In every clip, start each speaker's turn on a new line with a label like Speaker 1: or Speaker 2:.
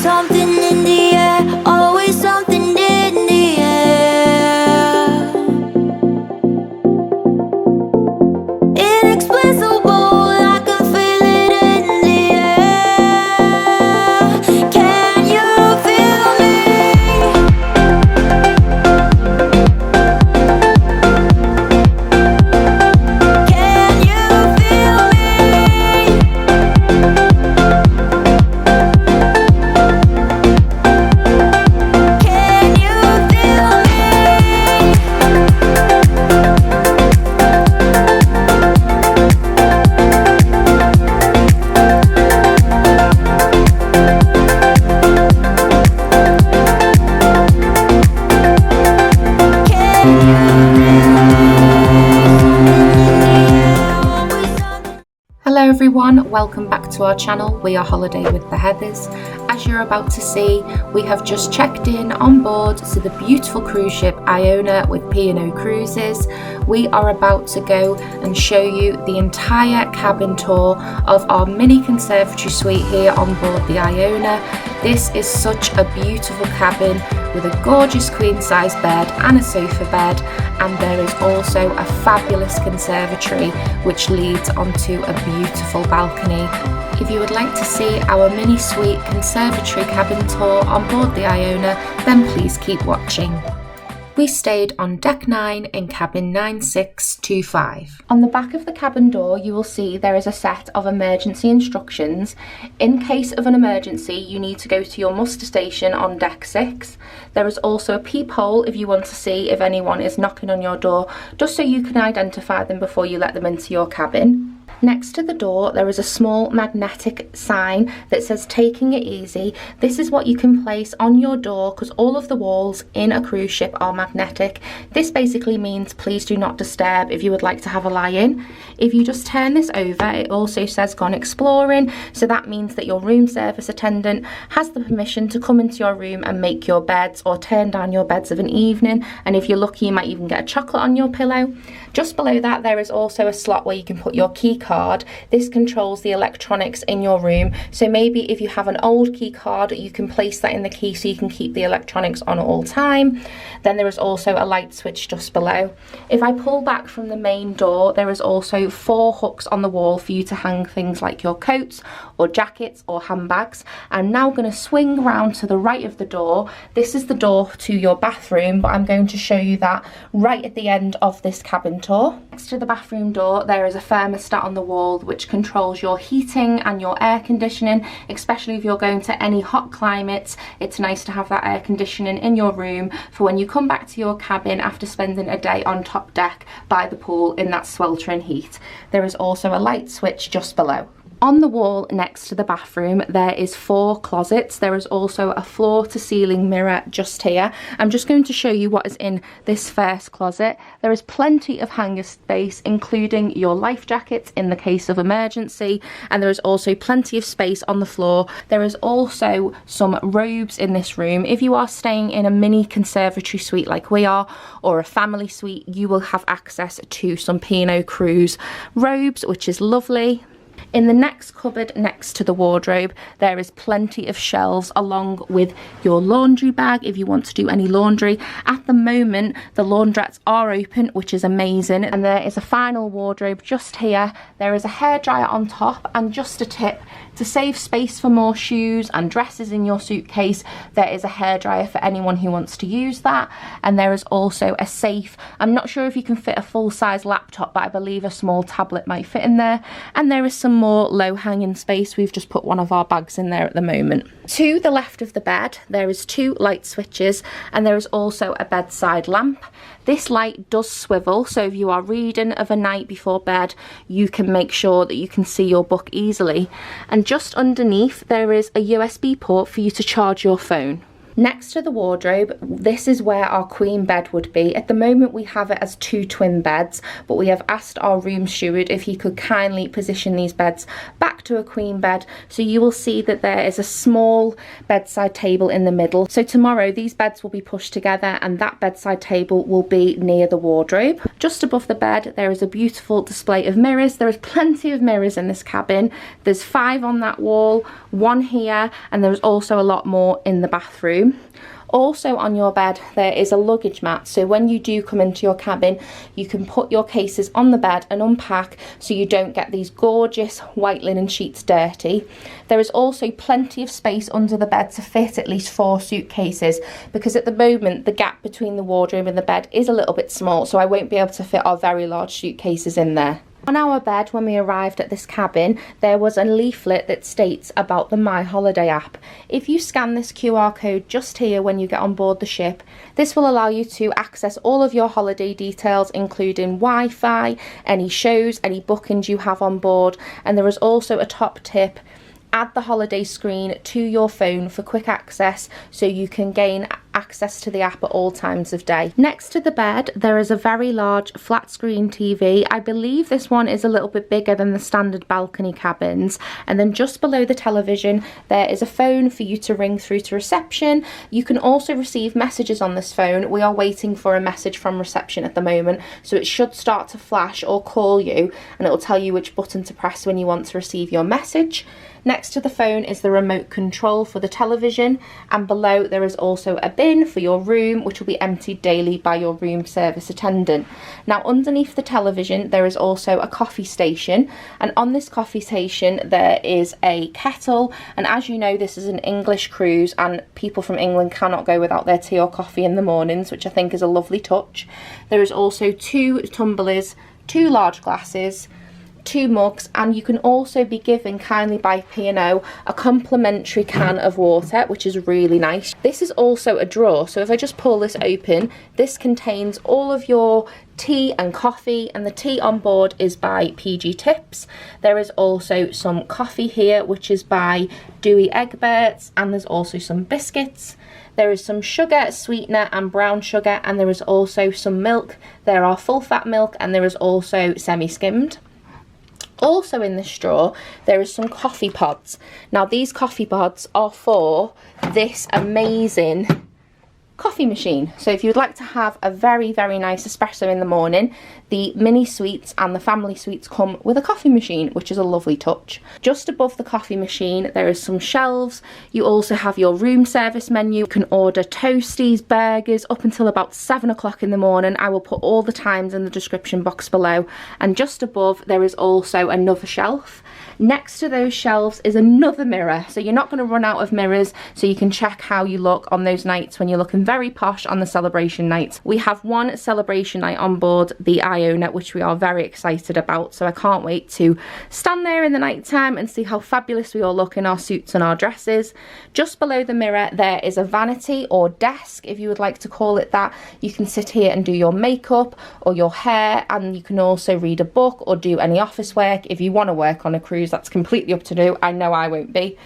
Speaker 1: something in the air, always something in the air. Inexplicable, I can feel it in the air. Can you feel me? Can you feel me? Can you feel me?
Speaker 2: Hello everyone, welcome back to our channel. We are Holiday with the Heathers. As you're about to see, we have just checked in on board to the beautiful cruise ship Iona with P&O Cruises. We are about to go and show you the entire cabin tour of our Mini Conservatory Suite here on board the Iona. This is such a beautiful cabin with a gorgeous queen size bed and a sofa bed, and there is also a fabulous conservatory which leads onto a beautiful balcony. If you would like to see our mini suite conservatory cabin tour on board the Iona, then please keep watching. We stayed on deck 9 in cabin 9625. On the back of the cabin door you will see there is a set of emergency instructions. In case of an emergency you need to go to your muster station on deck 6. There is also a peephole if you want to see if anyone is knocking on your door, just so you can identify them before you let them into your cabin. Next to the door there is a small magnetic sign that says taking it easy. This is what you can place on your door because all of the walls in a cruise ship are magnetic. This basically means please do not disturb if you would like to have a lie in. If you just turn this over, it also says gone exploring, so that means that your room service attendant has the permission to come into your room and make your beds or turn down your beds of an evening, and if you're lucky you might even get a chocolate on your pillow. Just below that there is also a slot where you can put your key card. This controls the electronics in your room, so maybe if you have an old key card you can place that in the key so you can keep the electronics on at all time. Then there is also a light switch just below. If I pull back from the main door there is also 4 hooks on the wall for you to hang things like your coats or jackets or handbags. I'm now going to swing round to the right of the door. This is the door to your bathroom, but I'm going to show you that right at the end of this cabin tour. Next to the bathroom door there is a thermostat on the wall which controls your heating and your air conditioning, especially if you're going to any hot climates. It's nice to have that air conditioning in your room for when you come back to your cabin after spending a day on top deck by the pool in that sweltering heat. There is also a light switch just below. On the wall next to the bathroom there is 4 closets. There is also a floor to ceiling mirror just here. I'm just going to show you what is in this first closet. There is plenty of hanger space, including your life jackets in the case of emergency, and there is also plenty of space on the floor. There is also some robes in this room. If you are staying in a mini conservatory suite like we are, or a family suite, you will have access to some P&O Cruise robes, which is lovely. In the next cupboard next to the wardrobe there is plenty of shelves along with your laundry bag if you want to do any laundry. At the moment the laundrettes are open, which is amazing, and there is a final wardrobe just here. There is a hairdryer on top, and just a tip, to save space for more shoes and dresses in your suitcase, there is a hairdryer for anyone who wants to use that. And there is also a safe. I'm not sure if you can fit a full-size laptop, but I believe a small tablet might fit in there. And there is some more low-hanging space. We've just put one of our bags in there at the moment. To the left of the bed there is 2 light switches, and there is also a bedside lamp. This light does swivel, so if you are reading of a night before bed you can make sure that you can see your book easily. And just underneath there is a USB port for you to charge your phone. Next to the wardrobe, this is where our queen bed would be. At the moment we have it as 2 twin beds, but we have asked our room steward if he could kindly position these beds back to a queen bed. So you will see that there is a small bedside table in the middle. So tomorrow these beds will be pushed together and that bedside table will be near the wardrobe. Just above the bed there is a beautiful display of mirrors. There is plenty of mirrors in this cabin. There's 5 on that wall, 1 here, and there's also a lot more in the bathroom. Also on your bed there is a luggage mat, so when you do come into your cabin you can put your cases on the bed and unpack so you don't get these gorgeous white linen sheets dirty. There is also plenty of space under the bed to fit at least 4 suitcases, because at the moment the gap between the wardrobe and the bed is a little bit small, so I won't be able to fit our very large suitcases in there. On our bed, when we arrived at this cabin, there was a leaflet that states about the My Holiday app. If you scan this QR code just here when you get on board the ship, this will allow you to access all of your holiday details, including Wi-Fi, any shows, any bookings you have on board, and there is also a top tip: add the holiday screen to your phone for quick access so you can gain access to the app at all times of day. Next to the bed there is a very large flat screen TV. I believe this one is a little bit bigger than the standard balcony cabins, and then just below the television there is a phone for you to ring through to reception. You can also receive messages on this phone. We are waiting for a message from reception at the moment, so it should start to flash or call you and it will tell you which button to press when you want to receive your message. Next to the phone is the remote control for the television, and below there is also a bin for your room, which will be emptied daily by your room service attendant. Now underneath the television there is also a coffee station, and on this coffee station there is a kettle, and as you know this is an English cruise and people from England cannot go without their tea or coffee in the mornings, which I think is a lovely touch. There is also 2 tumblers, 2 large glasses, 2 mugs, and you can also be given kindly by P&O a complimentary can of water, which is really nice. This is also a drawer, so if I just pull this open, this contains all of your tea and coffee, and the tea on board is by PG Tips. There is also some coffee here which is by Dewey Egberts, and there's also some biscuits. There is some sugar, sweetener and brown sugar, and there is also some milk. There are full fat milk and there is also semi-skimmed. Also in this drawer there is some coffee pods. Now these coffee pods are for this amazing coffee machine. So if you would like to have a very nice espresso in the morning, the mini suites and the family suites come with a coffee machine, which is a lovely touch. Just above the coffee machine there is some shelves. You also have your room service menu. You can order toasties, burgers up until about 7 o'clock in the morning. I will put all the times in the description box below. And just above there is also another shelf. Next to those shelves is another mirror, so you're not going to run out of mirrors, so you can check how you look on those nights when you're looking very posh on the celebration night. We have 1 celebration night on board the Iona, which we are very excited about, so I can't wait to stand there in the night time and see how fabulous we all look in our suits and our dresses. Just below the mirror there is a vanity or desk, if you would like to call it that. You can sit here and do your makeup or your hair, and you can also read a book or do any office work if you want to work on a cruise. That's completely up to you. I know I won't be.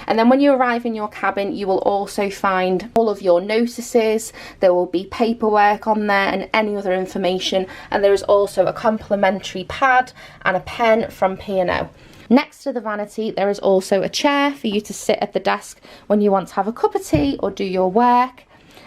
Speaker 2: And then when you arrive in your cabin you will also find all of your notices. There will be paperwork on there and any other information, and there is also a complimentary pad and a pen from P&O. Next to the vanity there is also a chair for you to sit at the desk when you want to have a cup of tea or do your work.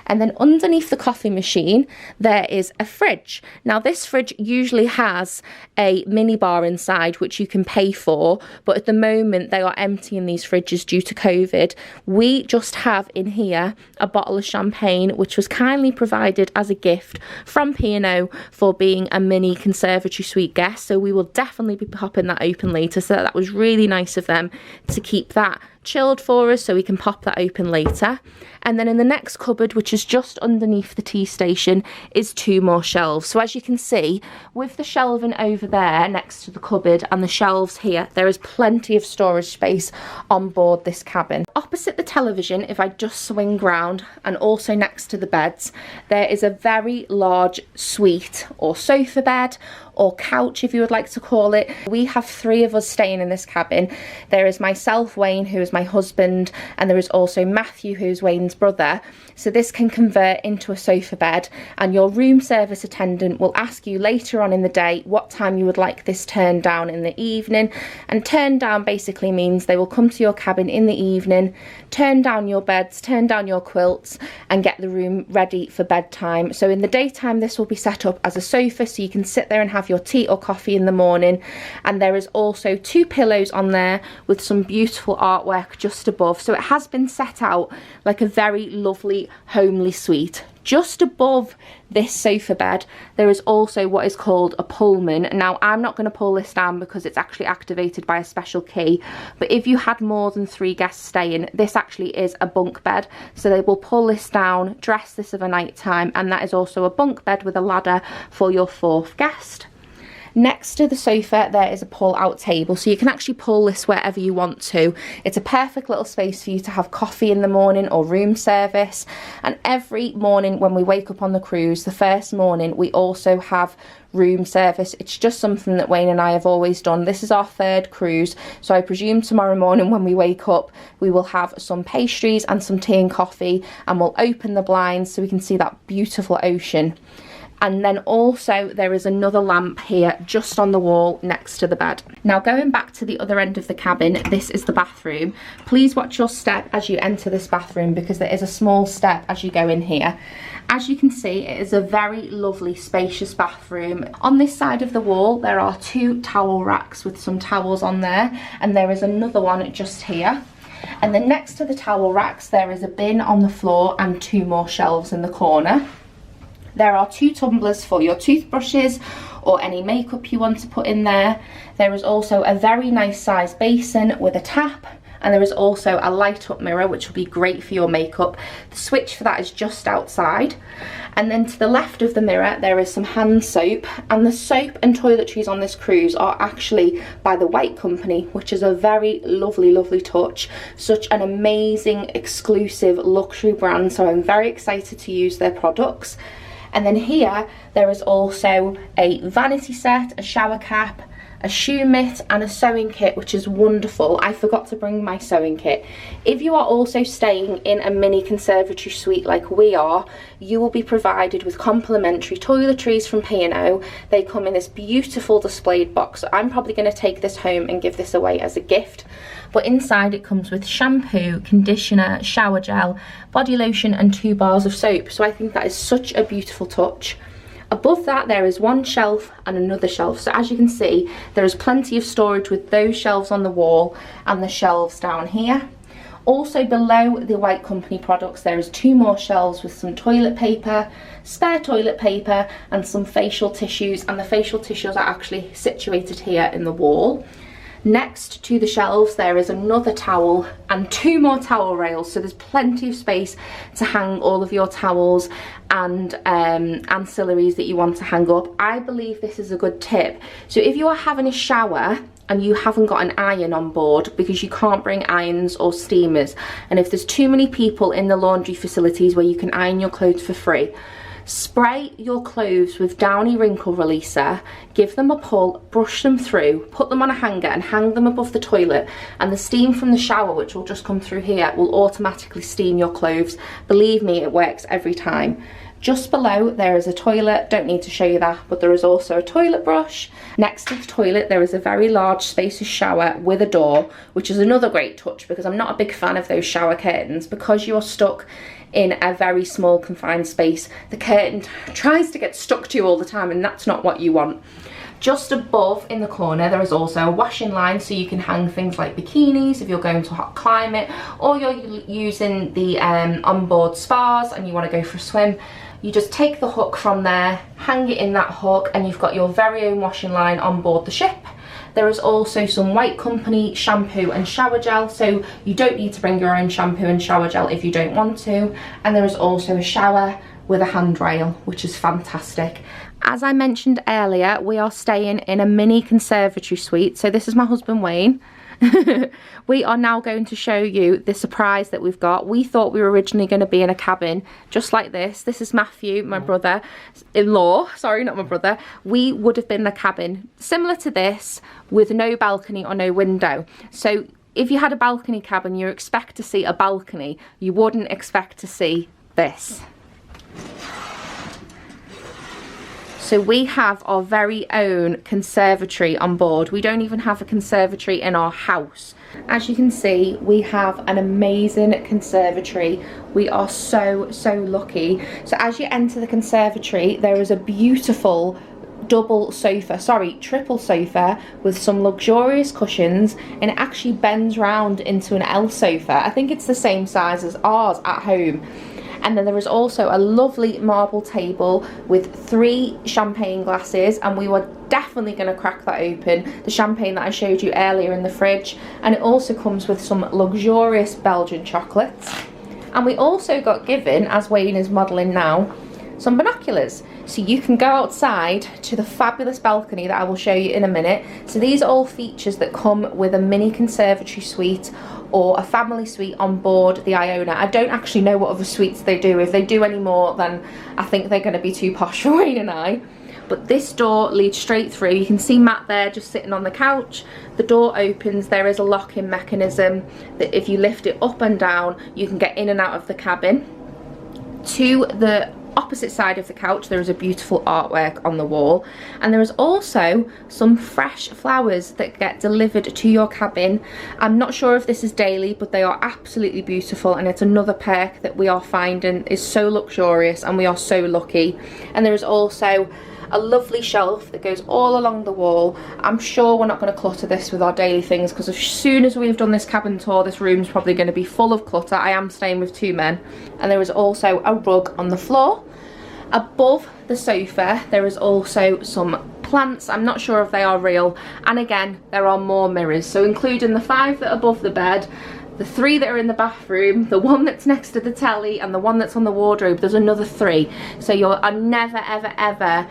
Speaker 2: And then underneath the coffee machine there is a fridge. Now this fridge usually has a mini bar inside which you can pay for, but at the moment they are emptying these fridges due to COVID. We just have in here a bottle of champagne which was kindly provided as a gift from P&O for being a Mini Conservatory Suite guest, so we will definitely be popping that open later. So that was really nice of them to keep that chilled for us so we can pop that open later. And then in the next cupboard, which is just underneath the tea station, is 2 more shelves. So as you can see, with the shelving over there next to the cupboard and the shelves here, there is plenty of storage space on board this cabin. Opposite the television, if I just swing round, and also next to the beds, there is a very large suite or sofa bed, or couch if you would like to call it. We have 3 of us staying in this cabin. There is myself, Wayne, who is my husband, and there is also Matthew, who's Wayne's brother. So this can convert into a sofa bed, and your room service attendant will ask you later on in the day what time you would like this turned down in the evening. And turn down basically means they will come to your cabin in the evening, turn down your beds, turn down your quilts, and get the room ready for bedtime. So in the daytime this will be set up as a sofa, so you can sit there and have your tea or coffee in the morning. And there is also 2 pillows on there with some beautiful artwork just above, so it has been set out like a very lovely homely suite. Just above this sofa bed there is also what is called a pullman. Now I'm not going to pull this down because it's actually activated by a special key, but if you had more than 3 guests staying, this actually is a bunk bed, so they will pull this down, dress this of a night time, and that is also a bunk bed with a ladder for your 4th guest. Next to the sofa there is a pull out table, so you can actually pull this wherever you want to. It's a perfect little space for you to have coffee in the morning or room service. And every morning when we wake up on the cruise, the first morning, we also have room service. It's just something that Wayne and I have always done. This is our 3rd cruise, so I presume tomorrow morning when we wake up we will have some pastries and some tea and coffee, and we'll open the blinds so we can see that beautiful ocean. And then also there is another lamp here just on the wall next to the bed. Now going back to the other end of the cabin, this is the bathroom. Please watch your step as you enter this bathroom because there is a small step as you go in here. As you can see, it is a very lovely spacious bathroom. On this side of the wall there are 2 towel racks with some towels on there, and there is another one just here. And then next to the towel racks there is a bin on the floor and 2 more shelves in the corner. There are 2 tumblers for your toothbrushes or any makeup you want to put in there. There is also a very nice sized basin with a tap, and there is also a light up mirror which will be great for your makeup. The switch for that is just outside. And then to the left of the mirror there is some hand soap, and the soap and toiletries on this cruise are actually by the White Company, which is a very lovely touch. Such an amazing exclusive luxury brand, so I'm very excited to use their products. And then here there is also a vanity set, a shower cap, a shoe mitt and a sewing kit, which is wonderful. I forgot to bring my sewing kit. If you are also staying in a mini conservatory suite like we are, you will be provided with complimentary toiletries from P&O. They come in this beautiful displayed box. I'm probably going to take this home and give this away as a gift. But inside it comes with shampoo, conditioner, shower gel, body lotion and 2 bars of soap. So I think that is such a beautiful touch. Above that there is 1 shelf and another shelf. So as you can see, there is plenty of storage with those shelves on the wall and the shelves down here. Also below the White Company products there is 2 more shelves with some toilet paper, spare toilet paper and some facial tissues, and the facial tissues are actually situated here in the wall. Next to the shelves there is another towel and 2 more towel rails, so there's plenty of space to hang all of your towels and ancillaries that you want to hang up. I believe this is a good tip. So if you are having a shower and you haven't got an iron on board because you can't bring irons or steamers, and if there's too many people in the laundry facilities where you can iron your clothes for free, spray your clothes with Downy Wrinkle Releaser, give them a pull, brush them through, put them on a hanger and hang them above the toilet, and the steam from the shower, which will just come through here, will automatically steam your clothes. Believe me, it works every time. Just below there is a toilet, don't need to show you that, but there is also a toilet brush. Next to the toilet there is a very large spacious shower with a door, which is another great touch because I'm not a big fan of those shower curtains. Because you're stuck in a very small confined space, the curtain tries to get stuck to you all the time, and that's not what you want. Just above in the corner there is also a washing line, so you can hang things like bikinis if you're going to a hot climate, or you're using the onboard spas and you want to go for a swim. You just take the hook from there, hang it in that hook, and you've got your very own washing line on board the ship. There is also some White Company shampoo and shower gel, so you don't need to bring your own shampoo and shower gel if you don't want to. And there is also a shower with a handrail, which is fantastic. As I mentioned earlier, we are staying in a mini conservatory suite. So this is my husband Wayne, We are now going to show you the surprise that we've got. We thought we were originally going to be in a cabin just like this. This is Matthew, my brother-in-law. Sorry, not my brother. We would have been in a cabin similar to this with no balcony or no window. So if you had a balcony cabin, you expect to see a balcony. You wouldn't expect to see this. So we have our very own conservatory on board. We don't even have a conservatory in our house. As you can see, we have an amazing conservatory. We are so lucky. So as you enter the conservatory, there is a beautiful triple sofa with some luxurious cushions, and it actually bends round into an L sofa. I think it's the same size as ours at home. And then there is also a lovely marble table with 3 champagne glasses, and we were definitely going to crack that open, the champagne that I showed you earlier in the fridge. And it also comes with some luxurious Belgian chocolates. And we also got given, as Wayne is modelling now, some binoculars, so you can go outside to the fabulous balcony that I will show you in a minute. So these are all features that come with a mini conservatory suite or a family suite on board the Iona. I don't actually know what other suites they do. If they do any more, then I think they're going to be too posh for Wayne and I. But this door leads straight through. You can see Matt there just sitting on the couch. The door opens. There is a lock-in mechanism that if you lift it up and down, you can get in and out of the cabin. To the opposite side of the couch, there is a beautiful artwork on the wall, and there is also some fresh flowers that get delivered to your cabin. I'm not sure if this is daily, but they are absolutely beautiful, and it's another perk that we are finding is so luxurious, and we are so lucky. And there is also a lovely shelf that goes all along the wall. I'm sure we're not going to clutter this with our daily things, because as soon as we've done this cabin tour, this room's probably going to be full of clutter. I am staying with 2 men. And there is also a rug on the floor. Above the sofa, there is also some plants. I'm not sure if they are real. And again, there are more mirrors. So including the 5 that are above the bed, the 3 that are in the bathroom, the 1 that's next to the telly, and the 1 that's on the wardrobe, there's another 3. So you're never, ever, ever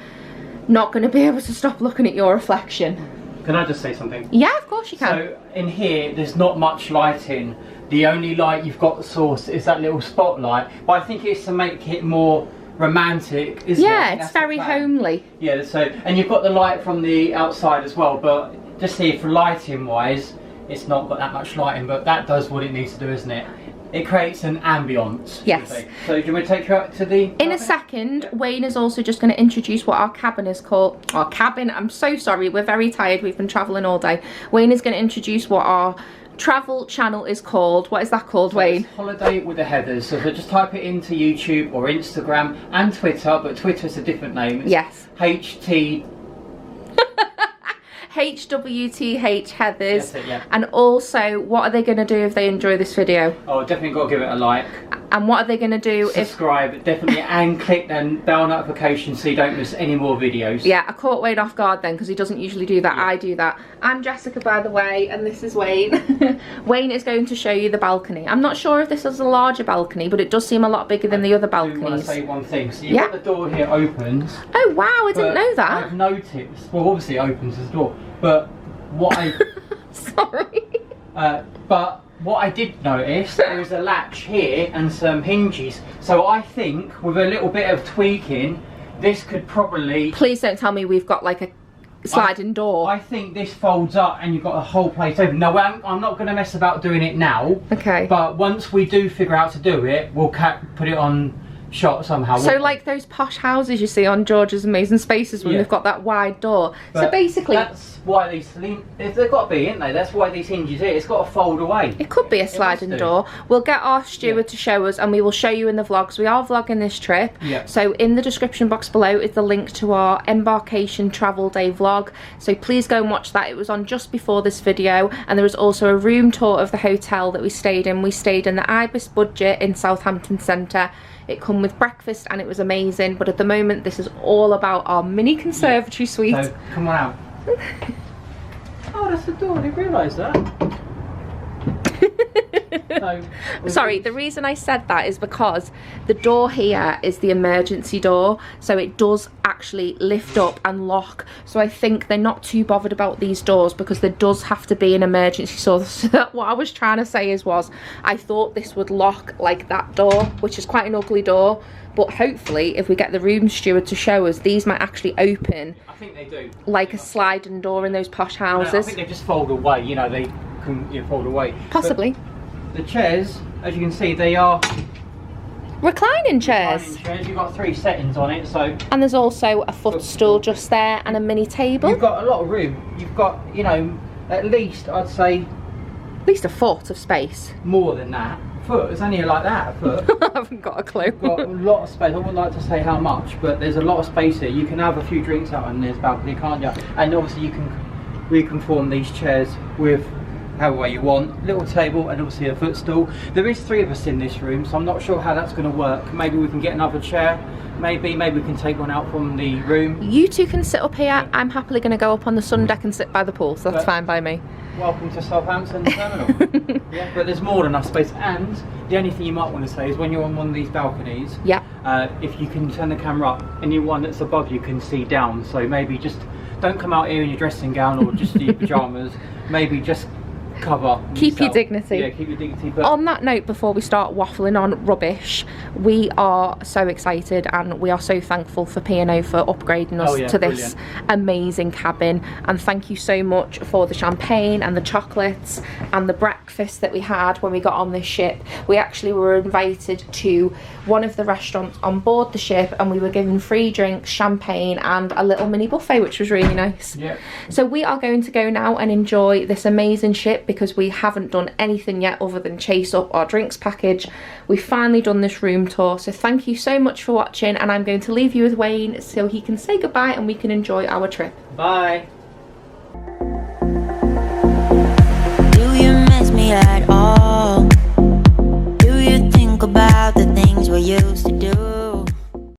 Speaker 2: not going to be able to stop looking at your reflection.
Speaker 3: Can I just say something?
Speaker 2: Yeah, of course you can.
Speaker 3: So in here, there's not much lighting. The only light you've got source is that little spotlight. But I think it's to make it more romantic, isn't it?
Speaker 2: Yeah, it's very homely.
Speaker 3: Yeah, so, and you've got the light from the outside as well, but just here for lighting wise, it's not got that much lighting, but that does what it needs to do, isn't it? It creates an ambience.
Speaker 2: Yes.
Speaker 3: So do you want me to take you out to the...
Speaker 2: In a second, yeah. Wayne is also just going to introduce what our cabin is called. Our cabin, I'm so sorry, we're very tired, we've been travelling all day. Wayne is going to introduce what our travel channel is called. What is that called, Wayne?
Speaker 3: It's Holiday with the Heathers. So if you just type it into YouTube or Instagram and Twitter, but Twitter's a different name. It's
Speaker 2: yes. HWTH Heathers.
Speaker 3: Yeah.
Speaker 2: And also, what are they going to do if they enjoy this video?
Speaker 3: Oh, definitely got to give it a like.
Speaker 2: And what are they going to do
Speaker 3: subscribe, definitely, and click the bell notification so you don't miss any more videos.
Speaker 2: Yeah, I caught Wayne off guard then because he doesn't usually do that.
Speaker 3: Yeah.
Speaker 2: I do that. I'm Jessica, by the way, and this is Wayne. Wayne is going to show you the balcony. I'm not sure if this is a larger balcony, but it does seem a lot bigger than the other balconies.
Speaker 3: I want to say one thing. So you've got the door here opens.
Speaker 2: Oh wow, I didn't know that.
Speaker 3: I've noticed, well obviously it opens as a door, but what I...
Speaker 2: Sorry.
Speaker 3: But what I did notice, there is a latch here and some hinges. So I think with a little bit of tweaking, this could probably...
Speaker 2: Please don't tell me we've got like a sliding door.
Speaker 3: I think this folds up and you've got the whole place open. No, I'm not going to mess about doing it now.
Speaker 2: Okay.
Speaker 3: But once we do figure out to do it, we'll put it on shot somehow.
Speaker 2: So like those posh houses you see on George's Amazing Spaces when they've got that wide door.
Speaker 3: But
Speaker 2: so basically...
Speaker 3: That's why these... If they've got to be, ain't they? That's why these hinges here. It's got to fold away.
Speaker 2: It could be a sliding door. We'll get our steward to show us and we will show you in the vlogs. We are vlogging this trip.
Speaker 3: Yeah.
Speaker 2: So in the description box below is the link to our embarkation travel day vlog. So please go and watch that. It was on just before this video. And there was also a room tour of the hotel that we stayed in. We stayed in the Ibis Budget in Southampton Centre. It come with breakfast and it was amazing. But at the moment, this is all about our mini conservatory suite.
Speaker 3: So come on out. Oh, that's the door. I didn't realise that.
Speaker 2: Sorry, the reason I said that is because the door here is the emergency door, so it does actually lift up and lock. So I think they're not too bothered about these doors because there does have to be an emergency. So what I was trying to say was I thought this would lock like that door, which is quite an ugly door. But hopefully, if we get the room steward to show us, these might actually open.
Speaker 3: I think they do.
Speaker 2: Like a sliding door in those posh houses.
Speaker 3: I think they just fold away, you know, they can fold away.
Speaker 2: Possibly.
Speaker 3: But the chairs, as you can see, they are
Speaker 2: reclining chairs.
Speaker 3: Reclining chairs. You've got 3 settings on it, so.
Speaker 2: And there's also a footstool just there and a mini table.
Speaker 3: You've got a lot of room. You've got, you know, at least I'd say.
Speaker 2: At least a foot of space.
Speaker 3: More than that. Foot, it's only like that, a foot.
Speaker 2: I haven't got a clue.
Speaker 3: You've got a lot of space. I wouldn't like to say how much, but there's a lot of space here. You can have a few drinks out on this balcony, can't you? And obviously you can reconform these chairs with however way you want. Little table and obviously a footstool. There is 3 of us in this room, so I'm not sure how that's going to work. Maybe we can get another chair. Maybe we can take one out from the room.
Speaker 2: You 2 can sit up here. I'm happily going to go up on the sun deck and sit by the pool, so that's fine by me.
Speaker 3: Welcome to Southampton Terminal. Yeah, but there's more than enough space. And the only thing you might want to say is when you're on one of these balconies,
Speaker 2: yeah,
Speaker 3: if you can turn the camera up, any one that's above you can see down. So maybe just don't come out here in your dressing gown or just your pajamas. Maybe just cover.
Speaker 2: Keep your dignity.
Speaker 3: Yeah, keep your dignity. But
Speaker 2: on that note, before we start waffling on rubbish, we are so excited and we are so thankful for P&O for upgrading us to this amazing cabin. And thank you so much for the champagne and the chocolates and the breakfast that we had when we got on this ship. We actually were invited to one of the restaurants on board the ship and we were given free drinks, champagne and a little mini buffet, which was really nice.
Speaker 3: Yeah.
Speaker 2: So we are going to go now and enjoy this amazing ship because we haven't done anything yet other than chase up our drinks package. We've finally done this room tour, so thank you so much for watching, and I'm going to leave you with Wayne so he can say goodbye and we can enjoy our trip.
Speaker 3: Bye.